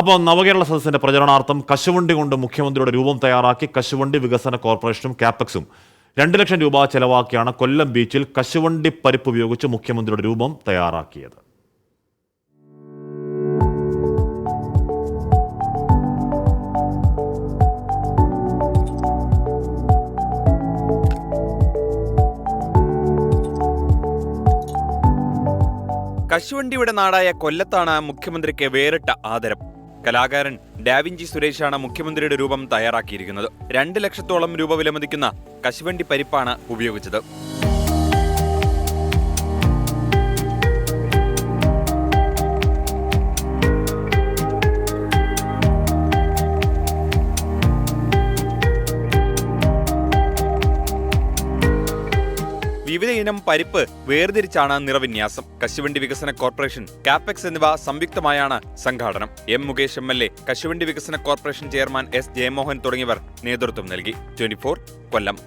അപ്പോൾ നവകേരള സദസ്സിന്റെ പ്രചരണാർത്ഥം കശുവണ്ടി കൊണ്ട് മുഖ്യമന്ത്രിയുടെ രൂപം തയ്യാറാക്കി കശുവണ്ടി വികസന കോർപ്പറേഷനും കാപ്പക്സും 2 ലക്ഷം രൂപ ചെലവാക്കിയാണ് കൊല്ലം ബീച്ചിൽ കശുവണ്ടി പരിപ്പ് ഉപയോഗിച്ച് മുഖ്യമന്ത്രിയുടെ രൂപം തയ്യാറാക്കിയത്. കശുവണ്ടിയുടെ നാടായ കൊല്ലത്താണ് മുഖ്യമന്ത്രിക്ക് വേറിട്ട ആദരം. കലാകാരൻ ഡാവിഞ്ചി സുരേഷാണ് മുഖ്യമന്ത്രിയുടെ രൂപം തയ്യാറാക്കിയിരിക്കുന്നത്. 2 ലക്ഷത്തോളം രൂപ വിലമതിക്കുന്ന കശുവണ്ടി പരിപ്പാണ് ഉപയോഗിച്ചത്. വിവിധ ഇനം പരിപ്പ് വേർതിരിച്ചാണ് നിറവിന്യാസം. കശുവണ്ടി വികസന കോർപ്പറേഷൻ, കാപ്പക്സ് എന്നിവ സംയുക്തമായാണ് സംഘാടനം. എം മുകേഷ് MLA, കശുവണ്ടി വികസന കോർപ്പറേഷൻ ചെയർമാൻ S ജയമോഹൻ തുടങ്ങിയവർ നേതൃത്വം നൽകി. 24 കൊല്ലം.